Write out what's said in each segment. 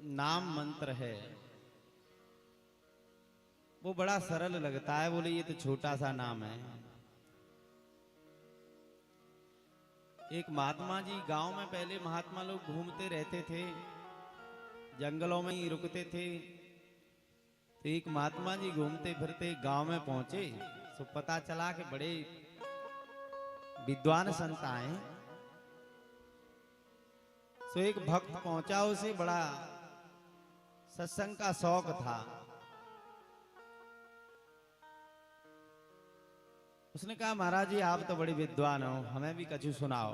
नाम मंत्र है वो बड़ा सरल लगता है। बोले ये तो छोटा सा नाम है। एक महात्मा जी गांव में, पहले महात्मा लोग घूमते रहते थे, जंगलों में ही रुकते थे। तो एक महात्मा जी घूमते फिरते गांव में पहुंचे तो पता चला कि बड़े विद्वान संत आए। तो एक भक्त पहुंचा, उसे बड़ा सत्संग का शौक था। उसने कहा महाराज जी आप तो बड़े विद्वान हो, हमें भी कछु सुनाओ।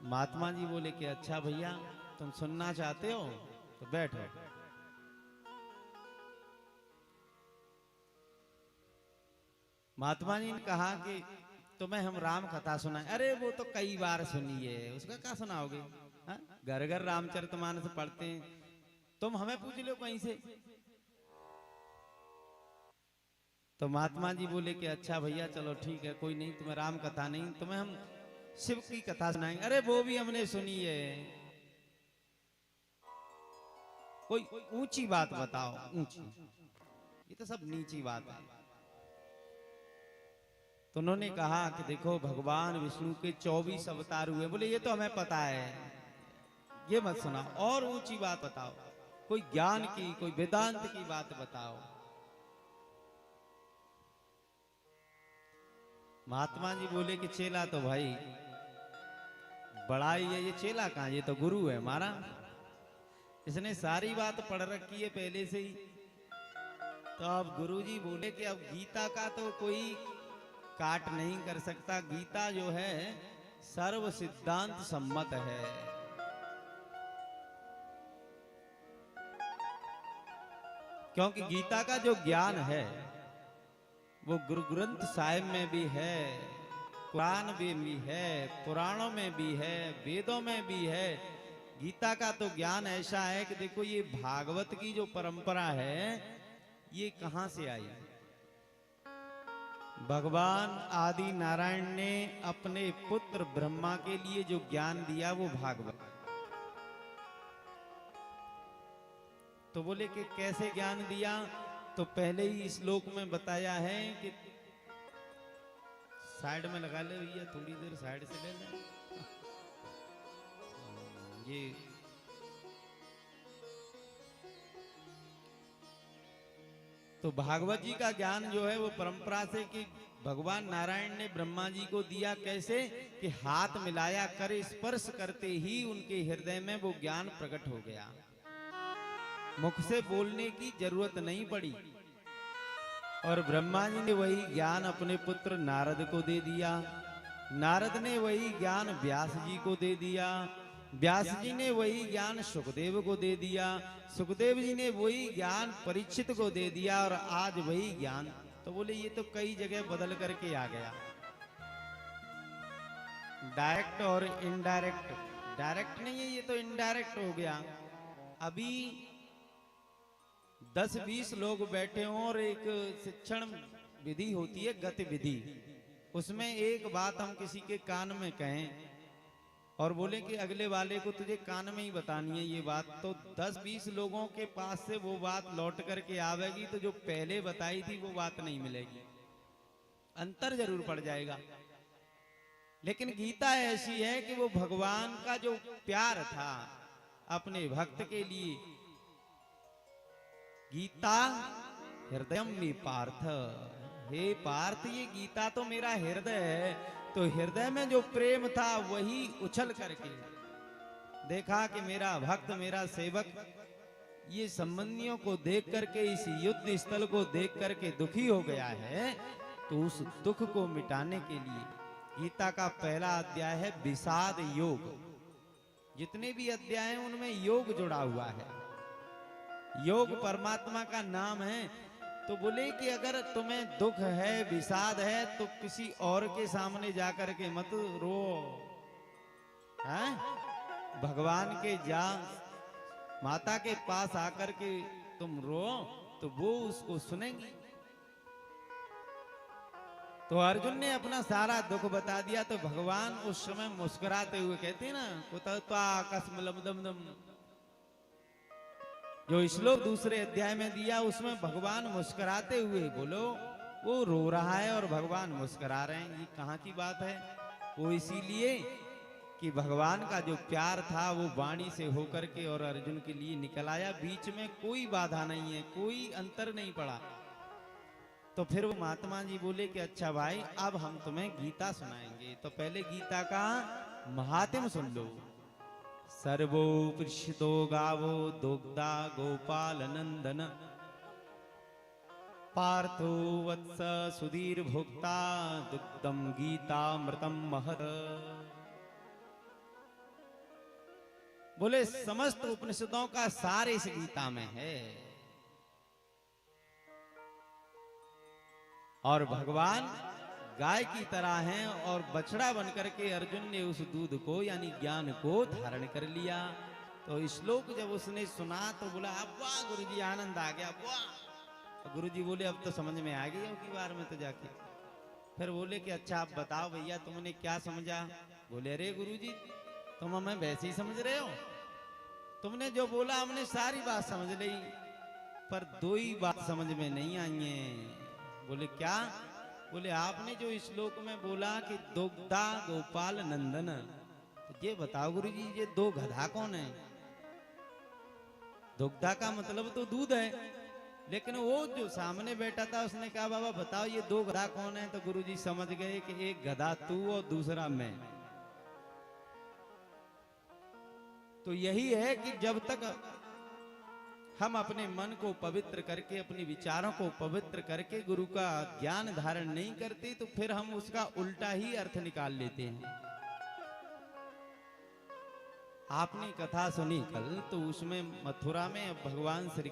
महात्मा जी बोले कि अच्छा भैया तुम सुनना चाहते हो तो बैठो। महात्मा जी ने कहा कि तुम्हें हम राम कथा सुनाए। अरे वो तो कई बार सुनी है, उसका क्या सुनाओगे? घर घर रामचरितमानस पढ़ते हैं, तुम हमें पूछ लो कहीं से। तो महात्मा जी बोले कि अच्छा भैया चलो ठीक है, कोई नहीं, तुम्हें राम कथा नहीं, तुम्हें हम शिव की कथा सुनाएंगे। अरे वो भी हमने सुनी है, कोई ऊंची बात बताओ। ऊंची, ये तो सब नीची बात है। तो उन्होंने कहा कि देखो भगवान विष्णु के 24 अवतार हुए। बोले ये तो हमें पता है, ये मत सुनाओ, और ऊंची बात बताओ, कोई ज्ञान की, कोई वेदांत की बात बताओ। महात्मा जी बोले कि चेला तो भाई बड़ा ही है, ये चेला कहाँ, ये तो गुरु है हमारा, इसने सारी बात पढ़ रखी है पहले से ही। तो अब गुरुजी बोले कि अब गीता का तो कोई काट नहीं कर सकता, गीता जो है सर्व सिद्धांत सम्मत है। क्योंकि गीता का जो ज्ञान है वो गुरु ग्रंथ साहिब में भी है, कुरान में भी है, पुराणों में भी है, वेदों में भी है। गीता का तो ज्ञान ऐसा है कि देखो ये भागवत की जो परंपरा है ये कहां से आई? भगवान आदि नारायण ने अपने पुत्र ब्रह्मा के लिए जो ज्ञान दिया वो भागवत। तो बोले कि कैसे ज्ञान दिया? तो पहले ही श्लोक में बताया है कि साइड में लगा ले भैया, थोड़ी देर साइड से ले ले। ये तो भागवत जी का ज्ञान जो है वो परंपरा से कि भगवान नारायण ने ब्रह्मा जी को दिया। कैसे कि हाथ मिलाया, कर स्पर्श करते ही उनके हृदय में वो ज्ञान प्रकट हो गया, मुख से बोलने की जरूरत नहीं पड़ी। और ब्रह्मा जी ने वही ज्ञान अपने पुत्र नारद को दे दिया, नारद ने वही ज्ञान व्यास जी को दे दिया, व्यास जी ने वही ज्ञान सुखदेव को दे दिया, सुखदेव जी ने वही ज्ञान परीक्षित को दे दिया, और आज वही ज्ञान। तो बोले ये तो कई जगह बदल करके आ गया, डायरेक्ट और इनडायरेक्ट। डायरेक्ट नहीं है, ये तो इनडायरेक्ट हो गया। अभी 10-20 लोग बैठे हों और एक शिक्षण विधि होती है, गतिविधि, उसमें एक बात हम किसी के कान में कहें और बोले कि अगले वाले को तुझे कान में ही बतानी है ये बात, तो 10-20 लोगों के पास से वो बात लौट करके आवेगी, तो जो पहले बताई थी वो बात नहीं मिलेगी, अंतर जरूर पड़ जाएगा। लेकिन गीता ऐसी है कि वो भगवान का जो प्यार था अपने भक्त के लिए, गीता हृदयम में पार्थ, हे पार्थ ये गीता तो मेरा हृदय है। तो हृदय में जो प्रेम था वही उछल करके देखा कि मेरा भक्त, मेरा सेवक ये संबंधियों को देख करके, इस युद्ध स्थल को देख करके दुखी हो गया है। तो उस दुख को मिटाने के लिए गीता का पहला अध्याय है विषाद योग। जितने भी अध्याय हैं उनमें योग जुड़ा हुआ है, योग परमात्मा का नाम है। तो बोले कि अगर तुम्हें दुख है, विषाद है, तो किसी और के सामने जाकर के मत रो, हैं? भगवान के जा, माता के पास आकर के तुम रो तो वो उसको सुनेंगी। तो अर्जुन ने अपना सारा दुख बता दिया। तो भगवान उस समय मुस्कुराते हुए कहते हैं ना, कुतत्वा कसमलमदमदम, जो श्लोक दूसरे अध्याय में दिया उसमें भगवान मुस्कुराते हुए, बोलो वो रो रहा है और भगवान मुस्कुरा रहे हैं, ये कहाँ की बात है? वो इसीलिए कि भगवान का जो प्यार था वो वाणी से होकर के और अर्जुन के लिए निकल आया, बीच में कोई बाधा नहीं है, कोई अंतर नहीं पड़ा। तो फिर वो महात्मा जी बोले कि अच्छा भाई अब हम तुम्हें गीता सुनाएंगे, तो पहले गीता का महात्म्य सुन लो। सर्वो पृष्ठो गावो दुग्धा गोपाल नंदन, पार्थो वत्स सुधीर भोक्ता, दुग्धम गीतामृतम महत। बोले समस्त उपनिषदों का सार इस गीता में है। और भगवान गाय की तरह हैं और बछड़ा बनकर के अर्जुन ने उस दूध को यानी ज्ञान को धारण कर लिया। तो श्लोक जब उसने सुना तो बोला अब वाह गुरुजी, आनंद आ गया, वाह। तो गुरुजी बोले अब तो समझ में आ गई होगी बार में तो जाके। फिर बोले कि अच्छा आप बताओ भैया तुमने क्या समझा? बोले अरे गुरुजी तुम हमें वैसे ही समझ रहे हो, तुमने जो बोला हमने सारी बात समझ ली, पर दो ही बात समझ में नहीं आई है। बोले क्या? बोले आपने जो श्लोक में बोला कि दुग्धा गोपाल नंदन, तो ये बताओ गुरुजी ये दो गधा कौन है? दुग्धा का मतलब तो दूध है, लेकिन वो जो सामने बैठा था उसने कहा बाबा बताओ ये दो गधा कौन है? तो गुरुजी समझ गए कि एक गधा तू और दूसरा मैं। तो यही है कि जब तक हम अपने मन को पवित्र करके, अपने विचारों को पवित्र करके गुरु का ज्ञान धारण नहीं करते, तो फिर हम उसका उल्टा ही अर्थ निकाल लेते हैं। आपने कथा सुनी कल, तो उसमें मथुरा में भगवान श्री